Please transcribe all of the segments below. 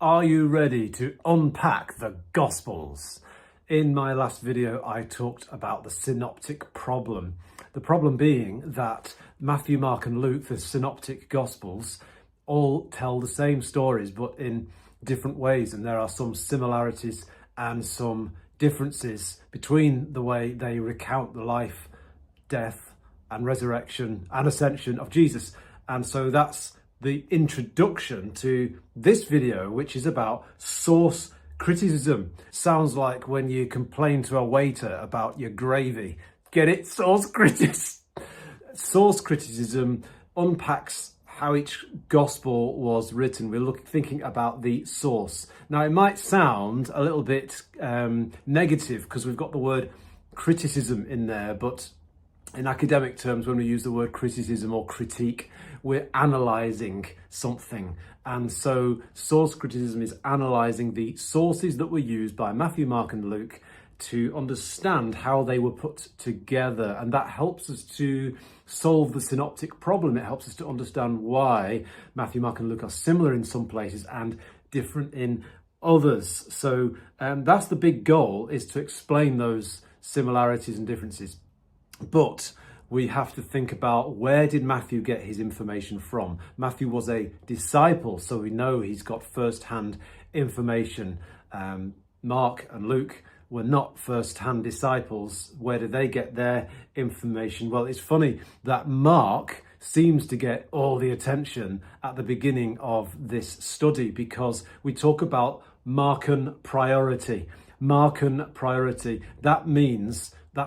Are you ready to unpack the Gospels? In my last video, I talked about the synoptic problem. The problem being that Matthew, Mark and Luke, the Synoptic Gospels, all tell the same stories but in different ways, and there are some similarities and some differences between the way they recount the life, death and resurrection and ascension of Jesus. And so that's the introduction to this video, which is about source criticism. Sounds like when you complain to a waiter about your gravy. Get it? Source criticism unpacks how each gospel was written. We're thinking about the source. Now, it might sound a little bit negative because we've got the word criticism in there, but in academic terms, when we use the word criticism or critique, we're analysing something. And so source criticism is analysing the sources that were used by Matthew, Mark and Luke to understand how they were put together. And that helps us to solve the synoptic problem. It helps us to understand why Matthew, Mark and Luke are similar in some places and different in others. So that's the big goal, is to explain those similarities and differences. But we have to think about, where did Matthew get his information from? Matthew was a disciple, so we know he's got first-hand information. Mark and Luke were not first-hand disciples. Where did they get their information? Well, it's funny that Mark seems to get all the attention at the beginning of this study, because we talk about Marcan Priority. Marcan Priority. That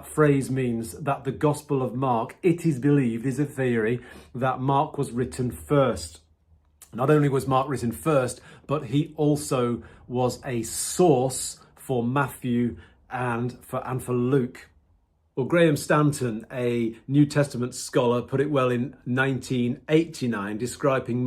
phrase means that the Gospel of Mark, it is believed, is a theory, that Mark was written first. Not only was Mark written first, but he also was a source for Matthew and for Luke. Well, Graham Stanton, a New Testament scholar, put it well in 1989, describing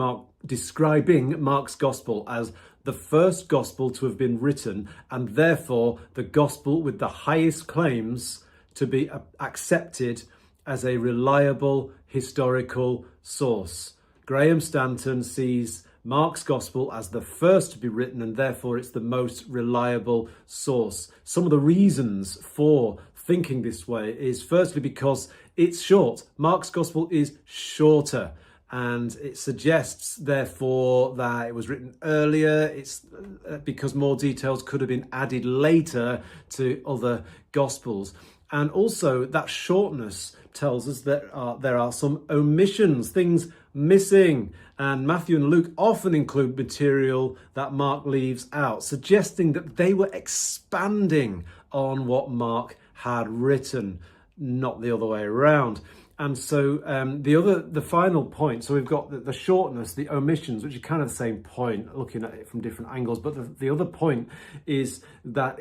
Mark's Gospel as the first Gospel to have been written, and therefore the Gospel with the highest claims to be accepted as a reliable historical source. Graham Stanton sees Mark's Gospel as the first to be written, and therefore it's the most reliable source. Some of the reasons for thinking this way is, firstly, because it's short. Mark's Gospel is shorter, and it suggests, therefore, that it was written earlier. It's because more details could have been added later to other Gospels. And also, that shortness tells us that there are some omissions, things missing. And Matthew and Luke often include material that Mark leaves out, suggesting that they were expanding on what Mark had written, not the other way around. And so the final point, so we've got the shortness, the omissions, which are kind of the same point, looking at it from different angles. But the other point is that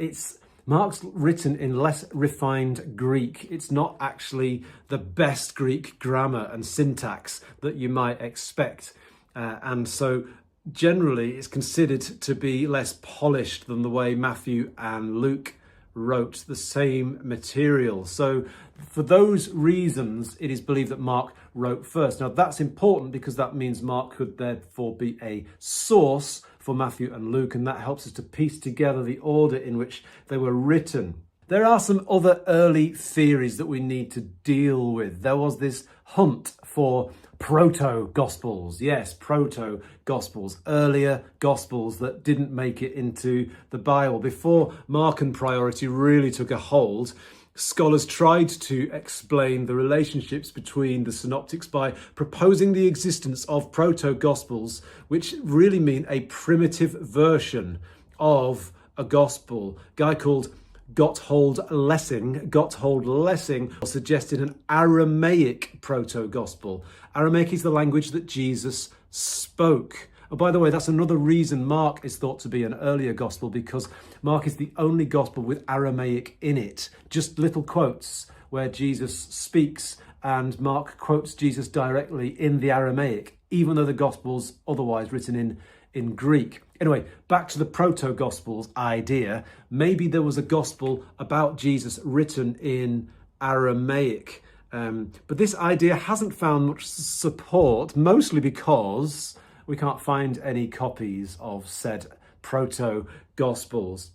Mark's written in less refined Greek. It's not actually the best Greek grammar and syntax that you might expect. And so generally it's considered to be less polished than the way Matthew and Luke wrote the same material. So for those reasons, it is believed that Mark wrote first. Now, that's important because that means Mark could therefore be a source for Matthew and Luke, and that helps us to piece together the order in which they were written. There are some other early theories that we need to deal with. There was this hunt for Proto-Gospels. Yes, Proto-Gospels, earlier Gospels that didn't make it into the Bible. Before Marcan Priority really took a hold, scholars tried to explain the relationships between the synoptics by proposing the existence of Proto-Gospels, which really mean a primitive version of a gospel. A guy called Gotthold Lessing suggested an Aramaic proto-gospel. Aramaic is the language that Jesus spoke. Oh, by the way, that's another reason Mark is thought to be an earlier gospel, because Mark is the only gospel with Aramaic in it. Just little quotes where Jesus speaks, and Mark quotes Jesus directly in the Aramaic, even though the gospel's otherwise written in Greek. Anyway, back to the Proto-Gospels idea. Maybe there was a gospel about Jesus written in Aramaic. But this idea hasn't found much support, mostly because we can't find any copies of said Proto-Gospels.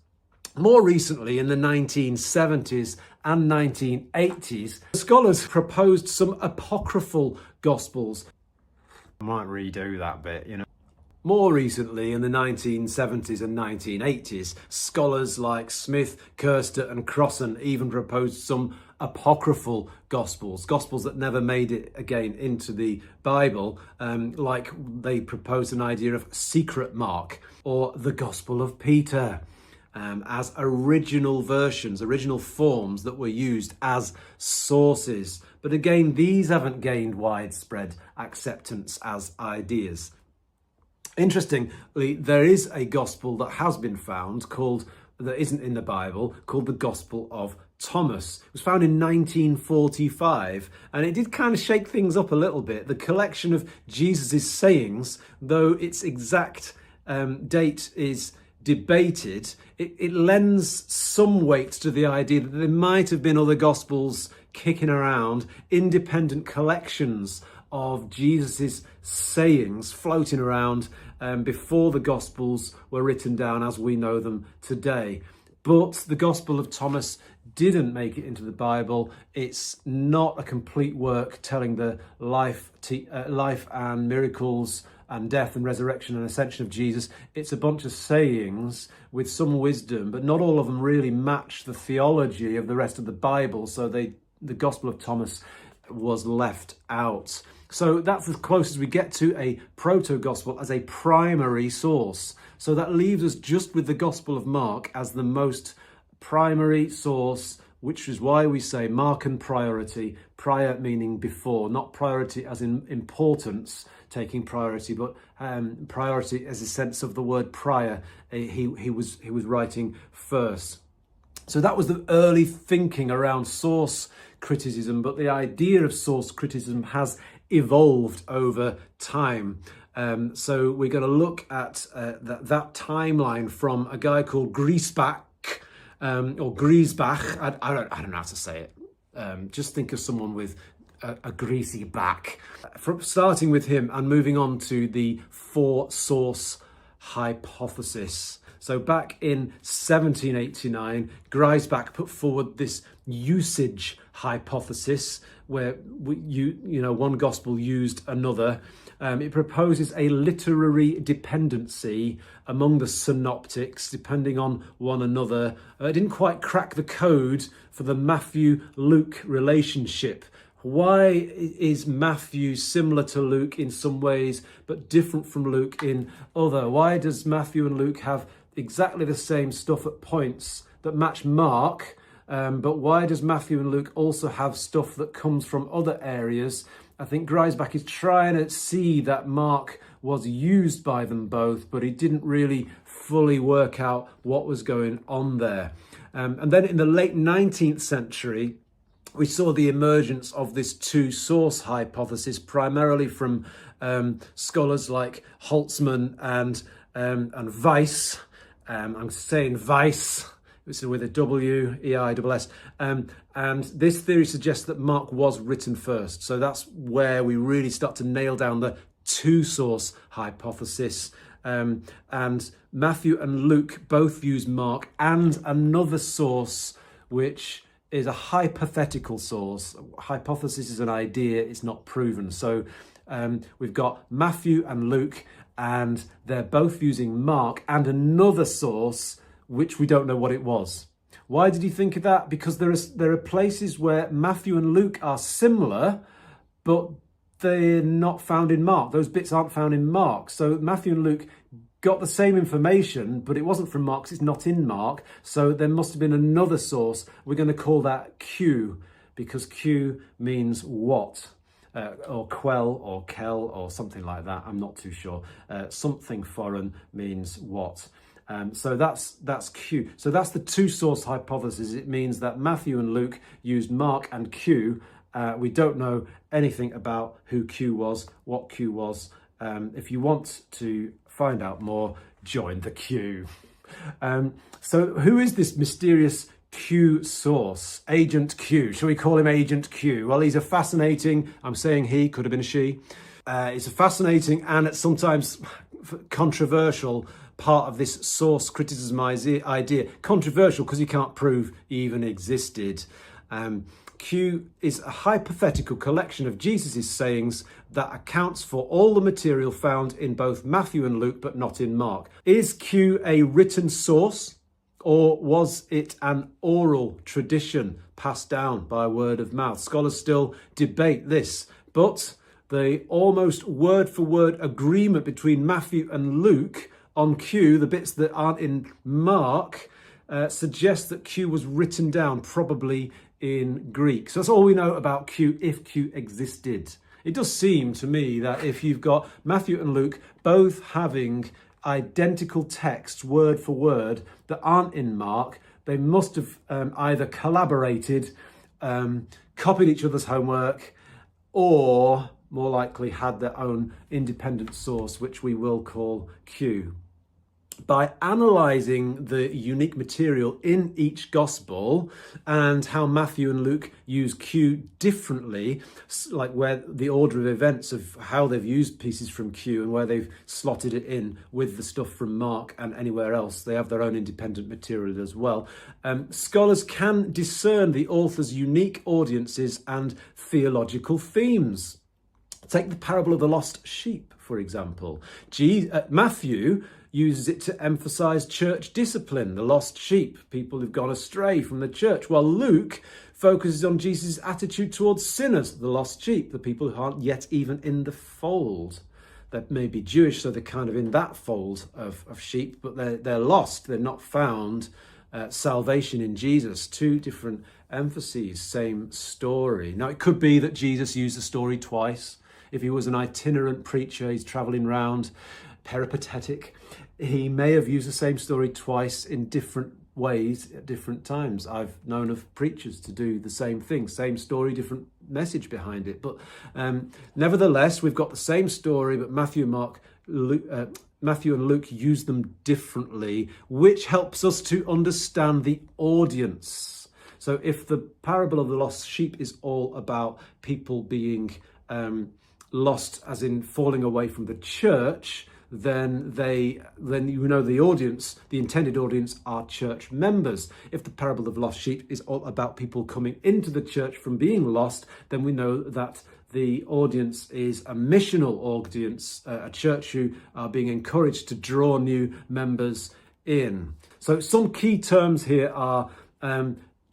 More recently, in the 1970s and 1980s, scholars proposed some apocryphal Gospels. I might redo that bit, you know. More recently, in the 1970s and 1980s, scholars like Smith, Koester and Crossan even proposed some apocryphal Gospels, Gospels that never made it again into the Bible, like they proposed an idea of secret Mark or the Gospel of Peter, as original versions, original forms that were used as sources. But again, these haven't gained widespread acceptance as ideas. Interestingly, there is a gospel that has been found that isn't in the Bible, called the Gospel of Thomas. It was found in 1945, and it did kind of shake things up a little bit. The collection of Jesus's sayings, though its exact date is debated, it lends some weight to the idea that there might have been other gospels kicking around, independent collections of Jesus's sayings floating around before the Gospels were written down as we know them today. But the Gospel of Thomas didn't make it into the Bible. It's not a complete work telling the life and miracles and death and resurrection and ascension of Jesus. It's a bunch of sayings with some wisdom, but not all of them really match the theology of the rest of the Bible. So the Gospel of Thomas was left out. So that's as close as we get to a proto-gospel as a primary source. So that leaves us just with the Gospel of Mark as the most primary source, which is why we say Marcan Priority, prior meaning before, not priority as in importance, taking priority, but priority as a sense of the word prior. He was writing first. So that was the early thinking around source criticism, but the idea of source criticism has evolved over time. So we're going to look at that timeline from a guy called Griesbach, or Griesbach. I don't know how to say it. Just think of someone with a greasy back. From starting with him and moving on to the four-source hypothesis. So back in 1789, Griesbach put forward this usage hypothesis, where one gospel used another. It proposes a literary dependency among the synoptics, depending on one another. It didn't quite crack the code for the Matthew-Luke relationship. Why is Matthew similar to Luke in some ways, but different from Luke in other? Why does Matthew and Luke have exactly the same stuff at points that match Mark, but why does Matthew and Luke also have stuff that comes from other areas? I think Griesbach is trying to see that Mark was used by them both, but he didn't really fully work out what was going on there. And then in the late 19th century, we saw the emergence of this two-source hypothesis, primarily from scholars like Holtzman and Weiss. I'm saying Weiss, it's with a W, E-I-S-S. And this theory suggests that Mark was written first. So that's where we really start to nail down the two-source hypothesis. And Matthew and Luke both use Mark and another source, which is a hypothetical source. Hypothesis is an idea, it's not proven. So we've got Matthew and Luke, and they're both using Mark and another source, which we don't know what it was. Why did he think of that? Because there are places where Matthew and Luke are similar, but they're not found in Mark. Those bits aren't found in Mark. So Matthew and Luke got the same information, but it wasn't from Mark because it's not in Mark. So there must have been another source. We're going to call that Q, because Q means what, or quell or kel or something like that. I'm not too sure. Something foreign means what. So that's Q. So that's the two-source hypothesis. It means that Matthew and Luke used Mark and Q. We don't know anything about who Q was, what Q was. If you want to find out more, join the queue. So who is this mysterious Q source? Agent Q. Shall we call him Agent Q? Well, he's a fascinating, I'm saying he, could have been a she. It's a fascinating and it's sometimes controversial part of this source criticism idea. Controversial because you can't prove he even existed. Q is a hypothetical collection of Jesus' sayings that accounts for all the material found in both Matthew and Luke, but not in Mark. Is Q a written source, or was it an oral tradition passed down by word of mouth? Scholars still debate this, but the almost word-for-word agreement between Matthew and Luke on Q, the bits that aren't in Mark, suggests that Q was written down, probably in Greek. So that's all we know about Q, if Q existed. It does seem to me that if you've got Matthew and Luke both having identical texts, word for word, that aren't in Mark, they must have either collaborated, copied each other's homework, or more likely had their own independent source, which we will call Q. By analysing the unique material in each gospel and how Matthew and Luke use Q differently, like where the order of events of how they've used pieces from Q and where they've slotted it in with the stuff from Mark and anywhere else, they have their own independent material as well. Scholars can discern the author's unique audiences and theological themes. Take the parable of the lost sheep, for example. Matthew uses it to emphasize church discipline, the lost sheep, people who've gone astray from the church, while Luke focuses on Jesus' attitude towards sinners, the lost sheep, the people who aren't yet even in the fold. They may be Jewish, so they're kind of in that fold of sheep, but they're lost, they're not found. Salvation in Jesus, two different emphases, same story. Now, it could be that Jesus used the story twice. If he was an itinerant preacher, he's traveling around, peripatetic, he may have used the same story twice in different ways at different times. I've known of preachers to do the same thing, same story, different message behind it. But nevertheless, we've got the same story, but Matthew and Luke use them differently, which helps us to understand the audience. So if the parable of the lost sheep is all about people being lost, as in falling away from the church, then you know the audience, the intended audience, are church members. If the parable of lost sheep is all about people coming into the church from being lost, then we know that the audience is a missional audience, a church who are being encouraged to draw new members in. So some key terms here are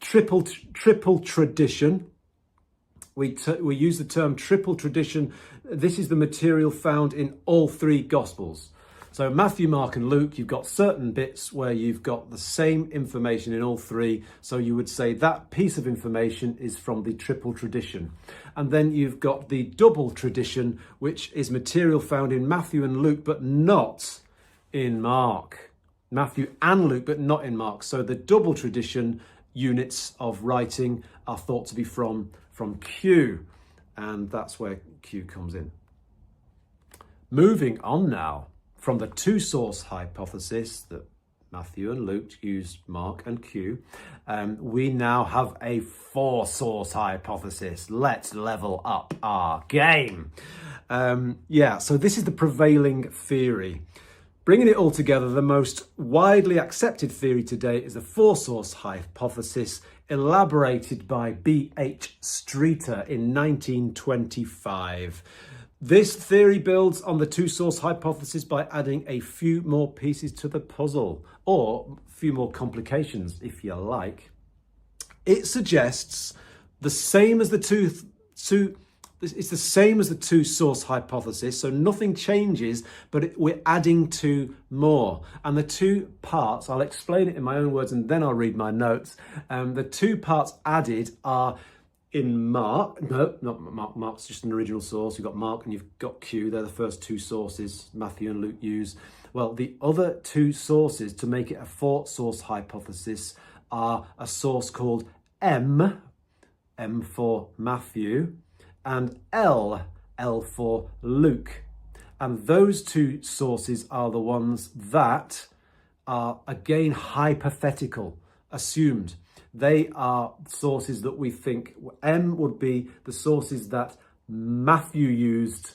triple tradition. We use the term triple tradition. This is the material found in all three Gospels. So Matthew, Mark and Luke, you've got certain bits where you've got the same information in all three. So you would say that piece of information is from the triple tradition. And then you've got the double tradition, which is material found in Matthew and Luke, but not in Mark. Matthew and Luke, but not in Mark. So the double tradition units of writing are thought to be from Q, and that's where Q comes in. Moving on now from the two-source hypothesis that Matthew and Luke used Mark and Q, we now have a four-source hypothesis. Let's level up our game. So this is the prevailing theory. Bringing it all together, the most widely accepted theory today is the four-source hypothesis, elaborated by B.H. Streeter in 1925. This theory builds on the two-source hypothesis by adding a few more pieces to the puzzle, or a few more complications, if you like. It suggests the same as the it's the same as the two-source hypothesis, so nothing changes, but we're adding two more. And the two parts, I'll explain it in my own words and then I'll read my notes. The two parts added are in Mark. No, not Mark. Mark's just an original source. You've got Mark and you've got Q. They're the first two sources Matthew and Luke use. Well, the other two sources to make it a four-source hypothesis are a source called M for Matthew, and L for Luke. And those two sources are the ones that are, again, hypothetical, assumed. They are sources that we think, M would be the sources that Matthew used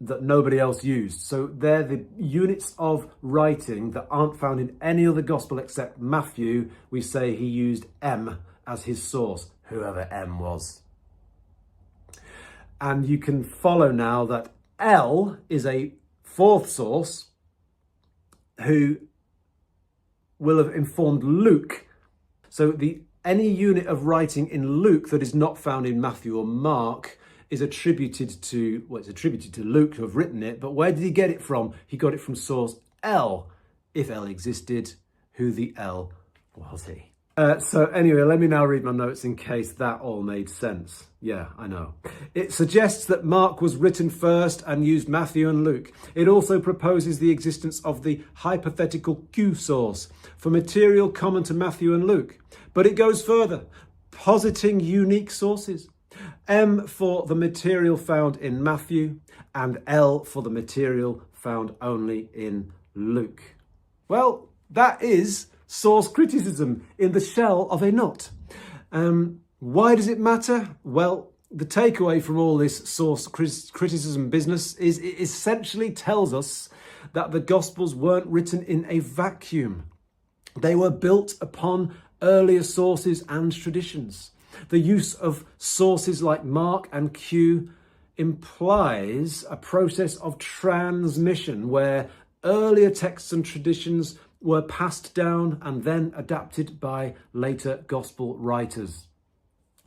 that nobody else used. So they're the units of writing that aren't found in any other gospel except Matthew. We say he used M as his source, whoever M was. And you can follow now that L is a fourth source who will have informed Luke. So any unit of writing in Luke that is not found in Matthew or Mark is attributed to, well, it's attributed to Luke who have written it, but where did he get it from? He got it from source L, if L existed. Who the L was he? So anyway, let me now read my notes in case that all made sense. Yeah, I know. It suggests that Mark was written first and used Matthew and Luke. It also proposes the existence of the hypothetical Q source for material common to Matthew and Luke. But it goes further, positing unique sources. M for the material found in Matthew and L for the material found only in Luke. Well, that is source criticism in the shell of a nut. Why does it matter? Well, the takeaway from all this source criticism business is it essentially tells us that the Gospels weren't written in a vacuum. They were built upon earlier sources and traditions. The use of sources like Mark and Q implies a process of transmission where earlier texts and traditions were passed down and then adapted by later gospel writers.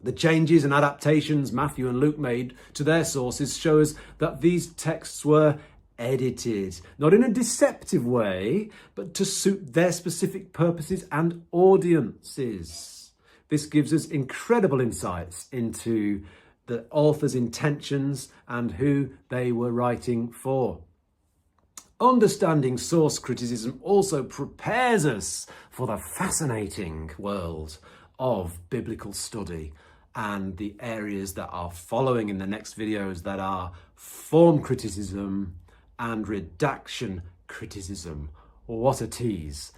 The changes and adaptations Matthew and Luke made to their sources show us that these texts were edited, not in a deceptive way, but to suit their specific purposes and audiences. This gives us incredible insights into the author's intentions and who they were writing for. Understanding source criticism also prepares us for the fascinating world of biblical study and the areas that are following in the next videos, that are form criticism and redaction criticism. What a tease.